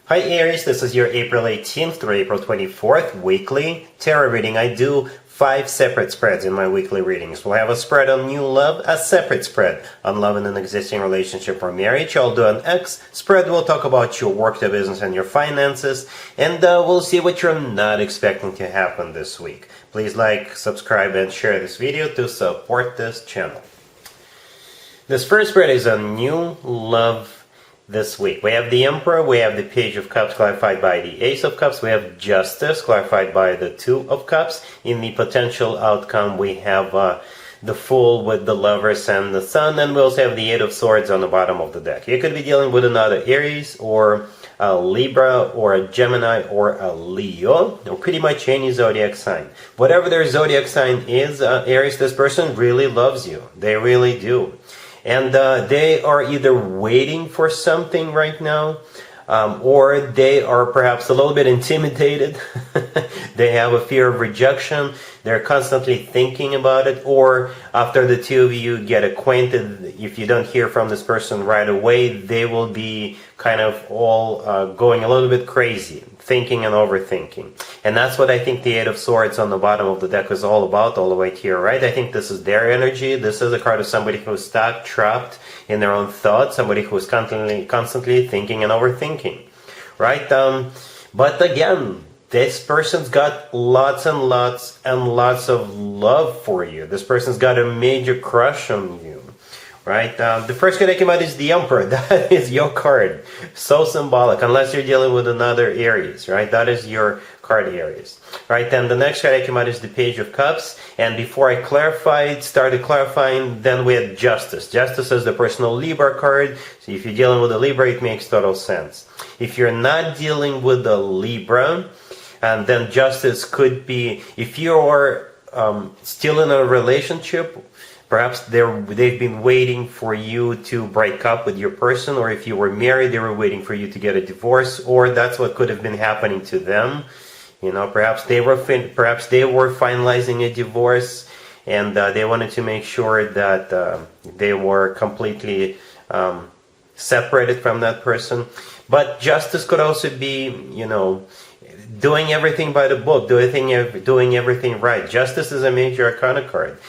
Hi Aries, this is your April 18th through April 24th weekly tarot reading. I do 5 separate spreads in my weekly readings. We'll have a spread on new love, a separate spread on love in an existing relationship or marriage. I'll do an X spread. We'll talk about your work, the business, and your finances. And we'll see what you're not expecting to happen this week. Please like, subscribe, and share this video to support this channel. This first spread is on new love this week. We have the Emperor, we have the Page of Cups clarified by the Ace of Cups, we have Justice clarified by the Two of Cups. In the potential outcome we have the Fool with the Lovers and the Sun, and we also have the Eight of Swords on the bottom of the deck. You could be dealing with another Aries or a Libra or a Gemini or a Leo, or pretty much any zodiac sign. Whatever their zodiac sign is, Aries, this person really loves you. They really do. And they are either waiting for something right now, or they are perhaps a little bit intimidated. They have a fear of rejection. They're constantly thinking about it. Or after the two of you get acquainted, if you don't hear from this person right away, they will be kind of all going a little bit crazy, thinking and overthinking. And that's what I think the Eight of Swords on the bottom of the deck is all about, all the way here, right? I think this is their energy. This is a card of somebody who's stuck, trapped in their own thoughts, somebody who's constantly thinking and overthinking, right? But again, this person's got lots and lots and lots of love for you. This person's got a major crush on you. Right? The first card that came out is the Emperor. That is your card. So symbolic, unless you're dealing with another Aries, right? That is your card, Aries. Right? Then the next card that came out is the Page of Cups. And before I started clarifying, then we had Justice. Justice is the personal Libra card. So if you're dealing with a Libra, it makes total sense. If you're not dealing with a Libra, and then Justice could be, if you're still in a relationship, perhaps they've been waiting for you to break up with your person, or if you were married, they were waiting for you to get a divorce, or that's what could have been happening to them. You know, perhaps they were finalizing a divorce, and they wanted to make sure that they were completely separated from that person. But Justice could also be, you know, doing everything by the book, doing everything right. Justice is a major arcana card.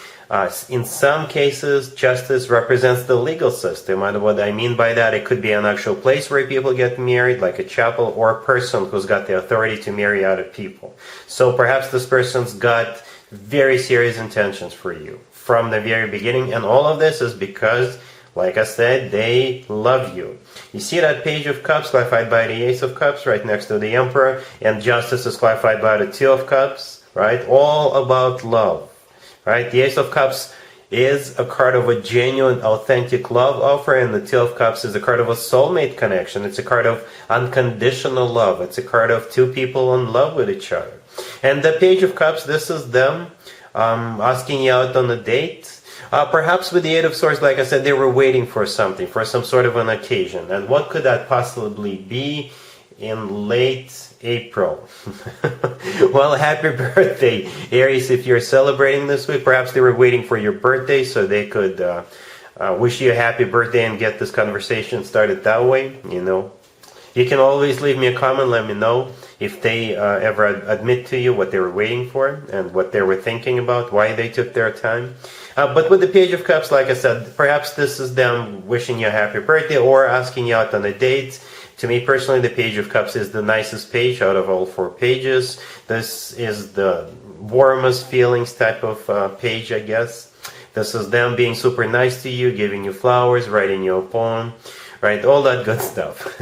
In some cases, Justice represents the legal system. And what I mean by that, it could be an actual place where people get married, like a chapel, or a person who's got the authority to marry other people. So perhaps this person's got very serious intentions for you from the very beginning. And all of this is because, like I said, they love you. You see that Page of Cups clarified by the Ace of Cups right next to the Emperor, and Justice is clarified by the Two of Cups, right? All about love. Right? The Ace of Cups is a card of a genuine, authentic love offer, and the Two of Cups is a card of a soulmate connection. It's a card of unconditional love. It's a card of two people in love with each other. And the Page of Cups, this is them asking you out on a date. Perhaps with the Eight of Swords, like I said, they were waiting for something, for some sort of an occasion. And what could that possibly be in late April? Well, happy birthday, Aries, if you're celebrating this week. Perhaps they were waiting for your birthday so they could wish you a happy birthday and get this conversation started that way. You know, you can always leave me a comment, let me know if they ever admit to you what they were waiting for and what they were thinking about, why they took their time. But with the Page of Cups, like I said, perhaps this is them wishing you a happy birthday or asking you out on a date. To me personally, the Page of Cups is the nicest page out of all 4 pages. This is the warmest feelings type of page, I guess. This is them being super nice to you, giving you flowers, writing you a poem, right? All that good stuff.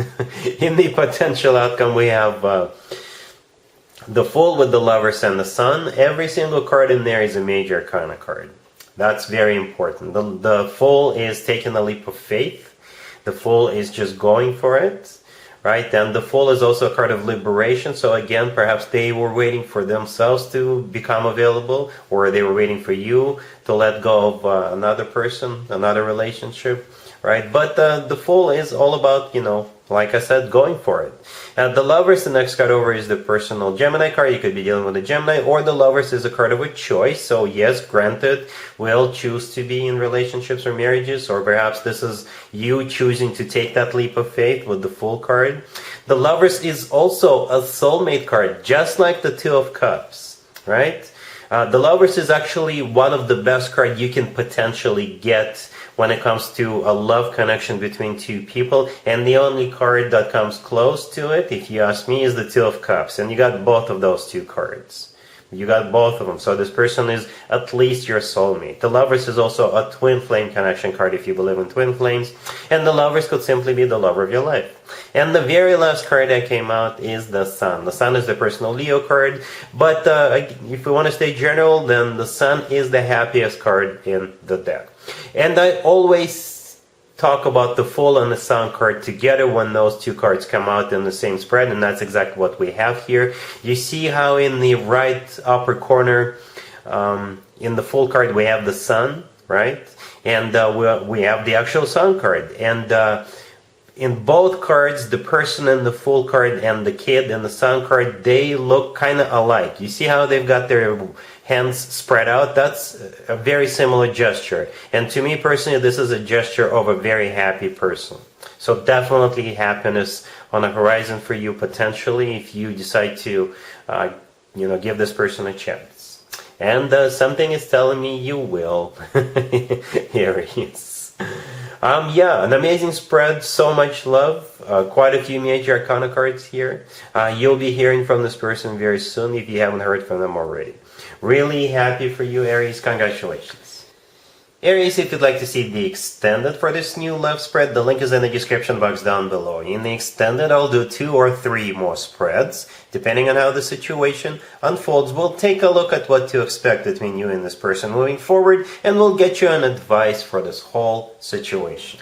In the potential outcome, we have the Fool with the Lovers and the Sun. Every single card in there is a major arcana card. That's very important. The Fool is taking a leap of faith. The Fool is just going for it. Right? And the Fool is also a card of liberation. So again, perhaps they were waiting for themselves to become available, or they were waiting for you to let go of another person, another relationship, right? But the Fool is all about, you know, like I said, going for it. The Lovers, the next card over, is the personal Gemini card. You could be dealing with a Gemini, or the Lovers is a card of a choice. So yes, granted, we'll choose to be in relationships or marriages, or perhaps this is you choosing to take that leap of faith with the Fool card. The Lovers is also a soulmate card, just like the Two of Cups, right? The Lovers is actually one of the best cards you can potentially get when it comes to a love connection between two people. And the only card that comes close to it, if you ask me, is the Two of Cups. And you got both of those two cards. You got both of them. So this person is at least your soulmate. The Lovers is also a twin flame connection card if you believe in twin flames. And the Lovers could simply be the lover of your life. And the very last card that came out is the Sun. The Sun is the personal Leo card. But if we want to stay general, then the Sun is the happiest card in the deck. And I always talk about the Fool and the Sun card together when those two cards come out in the same spread, and that's exactly what we have here. You see how in the right upper corner, in the Fool card, we have the Sun, right? And we have the actual Sun card. And in both cards, the person in the Fool card and the kid in the Sun card, they look kind of alike. You see how they've got their hands spread out? That's a very similar gesture. And to me personally, this is a gesture of a very happy person. So definitely happiness on the horizon for you potentially if you decide to, give this person a chance. And something is telling me you will. Aries. An amazing spread, so much love, quite a few major arcana cards here. You'll be hearing from this person very soon if you haven't heard from them already. Really happy for you, Aries. Congratulations. Aries, if you'd like to see the extended for this new love spread, the link is in the description box down below. In the extended, I'll do 2 or 3 more spreads. Depending on how the situation unfolds, we'll take a look at what to expect between you and this person moving forward, and we'll get you an advice for this whole situation.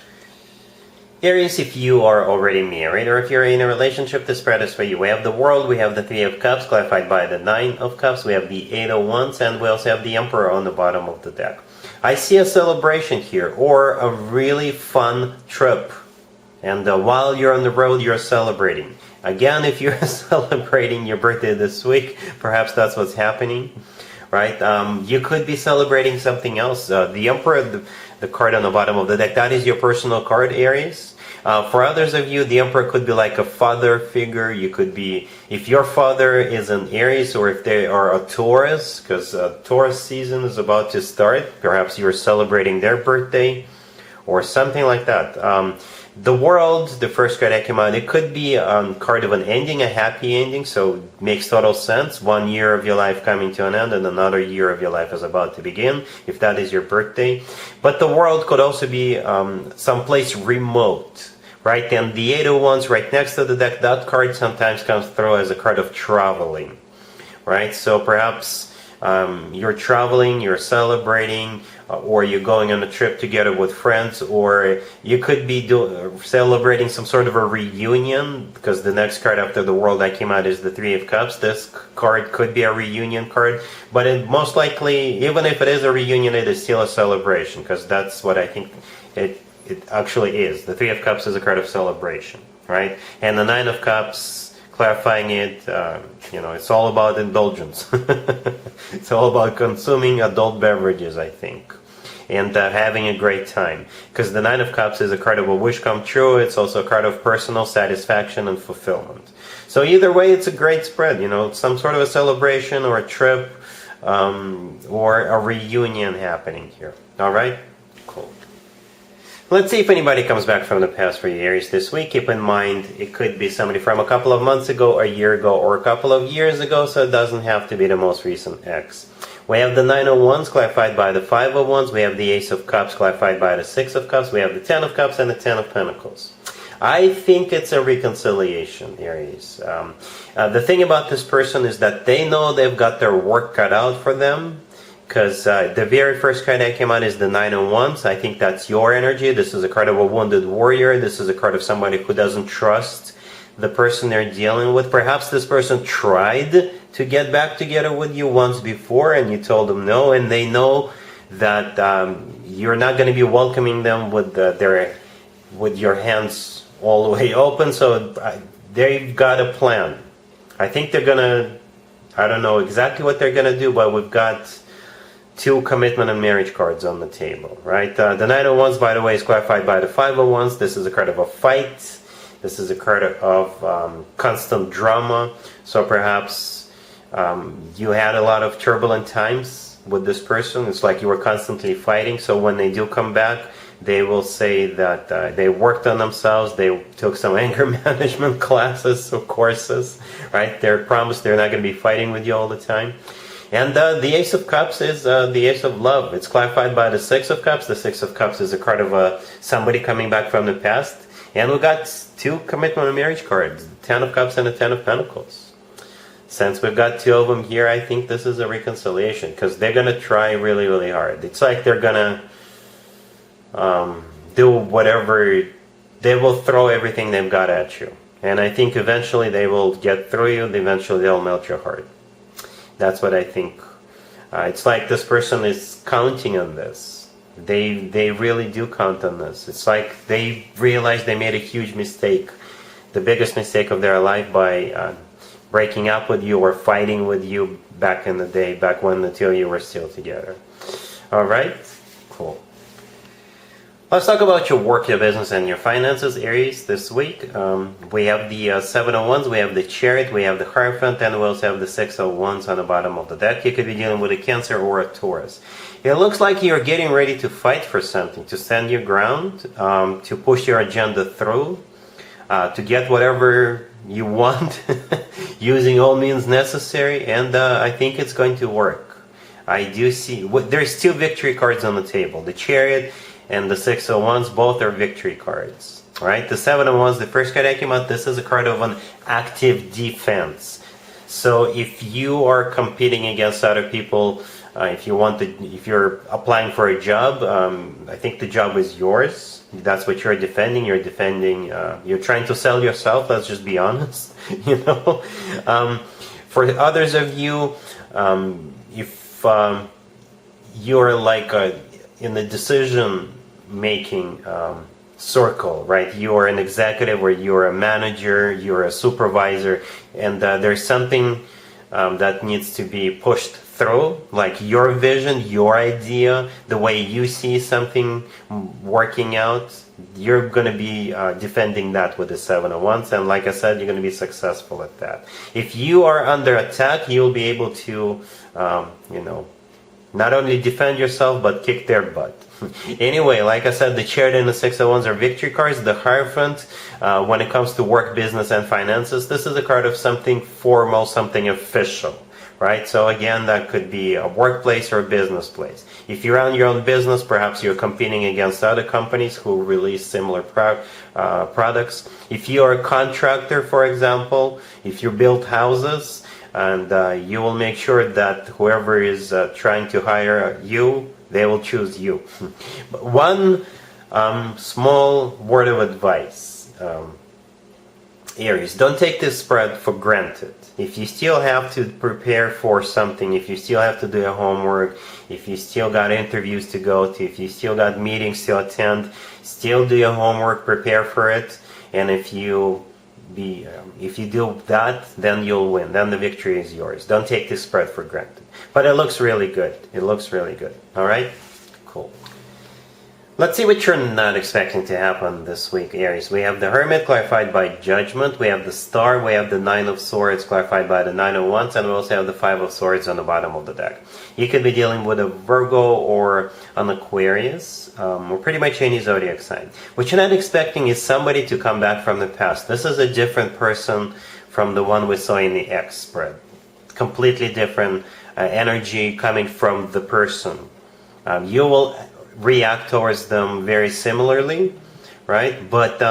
Aries, if you are already married or if you're in a relationship, the spread is for you. We have the World, we have the Three of Cups, clarified by the Nine of Cups, we have the Eight of Wands, and we also have the Emperor on the bottom of the deck. I see a celebration here, or a really fun trip. And while you're on the road, you're celebrating. Again, if you're celebrating your birthday this week, perhaps that's what's happening, right? You could be celebrating something else. The Emperor, the card on the bottom of the deck, that is your personal card, Aries. For others of you, the Emperor could be like a father figure. You could be, if your father is an Aries or if they are a Taurus, because Taurus season is about to start. Perhaps you're celebrating their birthday or something like that. The World, the first card that came out, it could be a card of an ending, a happy ending, so it makes total sense. 1 year of your life coming to an end and another year of your life is about to begin, if that is your birthday. But the World could also be someplace remote, right? And the Eight of Wands right next to the deck, that card sometimes comes through as a card of traveling, right? So perhaps you're traveling, you're celebrating, or you're going on a trip together with friends, or you could be celebrating some sort of a reunion, because the next card after the World that came out is the Three of Cups. This card could be a reunion card, but it most likely, even if it is a reunion, it is still a celebration, because that's what I think it actually is. The Three of Cups is a card of celebration, right? And the Nine of Cups, clarifying it, it's all about indulgence. It's all about consuming adult beverages, I think, and having a great time. Because the Nine of Cups is a card of a wish come true. It's also a card of personal satisfaction and fulfillment. So either way, it's a great spread. Some sort of a celebration or a trip or a reunion happening here. All right? Cool. Let's see if anybody comes back from the past for you, Aries, this week. Keep in mind, it could be somebody from a couple of months ago, a year ago, or a couple of years ago, so it doesn't have to be the most recent ex. We have the Nine of Wands, clarified by the Five of Wands. We have the Ace of Cups, clarified by the Six of Cups. We have the Ten of Cups and the Ten of Pentacles. I think it's a reconciliation, Aries. The thing about this person is that they know they've got their work cut out for them. Because the very first card that came out is the Nine of Wands. I think that's your energy. This is a card of a wounded warrior. This is a card of somebody who doesn't trust the person they're dealing with. Perhaps this person tried to get back together with you once before and you told them no, and they know that you're not going to be welcoming them with your hands all the way open. So they've got a plan. I think they're going to, I don't know exactly what they're going to do, but we've got 2 commitment and marriage cards on the table, right? The Nine of Wands, by the way, is clarified by the Five of Wands. This is a card of a fight. This is a card of constant drama. So perhaps you had a lot of turbulent times with this person. It's like you were constantly fighting. So when they do come back, they will say that they worked on themselves, they took some anger management classes or courses, right? They're promised they're not going to be fighting with you all the time. And the Ace of Cups is the Ace of Love. It's clarified by the Six of Cups. The Six of Cups is a card of somebody coming back from the past. And we got two commitment and marriage cards, the Ten of Cups and the Ten of Pentacles. Since we've got two of them here, I think this is a reconciliation, because they're going to try really, really hard. It's like they're going to do whatever, they will throw everything they've got at you. And I think eventually they will get through you, eventually they'll melt your heart. That's what I think. It's like this person is counting on this. They really do count on this. It's like they realize they made a huge mistake, the biggest mistake of their life, by breaking up with you or fighting with you back in the day, back when the two of you were still together. Alright? Cool. Let's talk about your work, your business, and your finances, Aries, this week. We have the Seven of Wands, we have the Chariot, we have the Hierophant, and we also have the Six of Wands on the bottom of the deck. You could be dealing with a Cancer or a Taurus. It looks like you're getting ready to fight for something, to stand your ground, to push your agenda through, to get whatever you want, using all means necessary, and I think it's going to work. I do see, there's two victory cards on the table. The Chariot and the Six of Wands, both are victory cards. Right? The Seven of Wands, the first card that came out, this is a card of an active defense. So if you are competing against other people, if you're applying for a job, I think the job is yours. That's what you're defending. You're defending. You're trying to sell yourself. Let's just be honest. You know. For others of you, if you're like in the decision-making circle, right? You are an executive, or you're a manager, you're a supervisor, and there's something that needs to be pushed through, like your vision, your idea, the way you see something working out. You're going to be defending that with the Seven of Wands, and like I said, you're going to be successful at that. If you are under attack, you'll be able to, not only defend yourself, but kick their butt. Anyway, like I said, the Chariot and the Six of Wands are victory cards. The Hierophant, when it comes to work, business, and finances, this is a card of something formal, something official. Right? So again, that could be a workplace or a business place. If you run your own business, perhaps you're competing against other companies who release similar products. If you're a contractor, for example, if you build houses, and you will make sure that whoever is trying to hire you, they will choose you. But one small word of advice, Aries, don't take this spread for granted. If you still have to prepare for something, if you still have to do your homework, if you still got interviews to go to, if you still got meetings to attend, still do your homework, prepare for it, and if you do that, then you'll win. Then the victory is yours. Don't take this spread for granted. But it looks really good. It looks really good. All right? Cool. Let's see what you're not expecting to happen this week, Aries. We have the Hermit, clarified by Judgment. We have the Star. We have the Nine of Swords, clarified by the Nine of Wands. And we also have the Five of Swords on the bottom of the deck. You could be dealing with a Virgo or an Aquarius, or pretty much any zodiac sign. What you're not expecting is somebody to come back from the past. This is a different person from the one we saw in the X spread. Completely different energy coming from the person. You will react towards them very similarly, right? But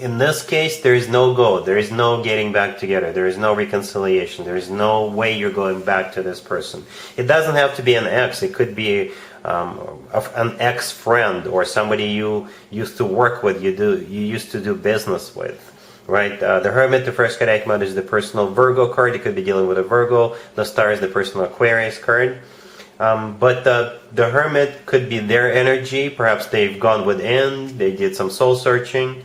in this case, there is no go. There is no getting back together. There is no reconciliation. There is no way you're going back to this person. It doesn't have to be an ex. It could be an ex-friend or somebody you used to work with, you used to do business with, right? The Hermit, the first card I come out, is the personal Virgo card. You could be dealing with a Virgo. The Star is the personal Aquarius card. But the Hermit could be their energy. Perhaps they've gone within, they did some soul searching,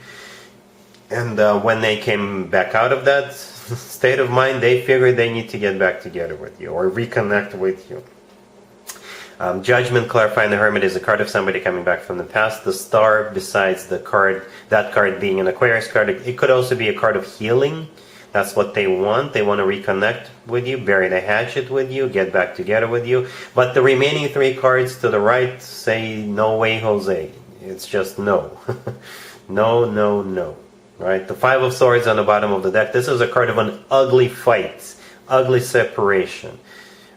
and when they came back out of that state of mind, they figured they need to get back together with you or reconnect with you. Judgment, clarifying the Hermit, is a card of somebody coming back from the past. The Star, besides the card, that card being an Aquarius card, it could also be a card of healing. That's what they want. They want to reconnect with you, bury the hatchet with you, get back together with you. But the remaining 3 cards to the right say, no way, Jose. It's just no. No, no, no. Right? The 5 of Swords on the bottom of the deck. This is a card of an ugly fight, ugly separation.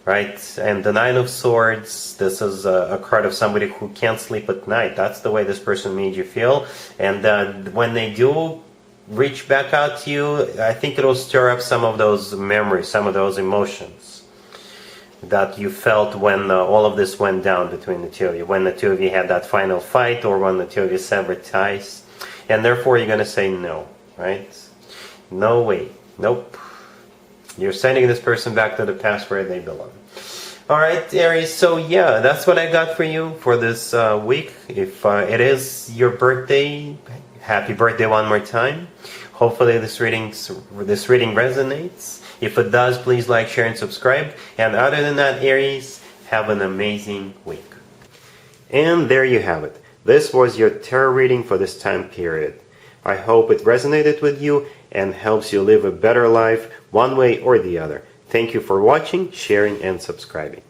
Right? And the 9 of Swords, this is a card of somebody who can't sleep at night. That's the way this person made you feel. And when they do reach back out to you, I think it'll stir up some of those memories, some of those emotions that you felt when all of this went down between the two of you, when the two of you had that final fight, or when the two of you severed ties. And therefore you're going to say no, right? No way. Nope. You're sending this person back to the past where they belong. Alright, Aries, so yeah, that's what I got for you for this week. If it is your birthday, happy birthday one more time. Hopefully this reading resonates. If it does, please like, share, and subscribe. And other than that, Aries, have an amazing week. And there you have it. This was your tarot reading for this time period. I hope it resonated with you and helps you live a better life one way or the other. Thank you for watching, sharing, and subscribing.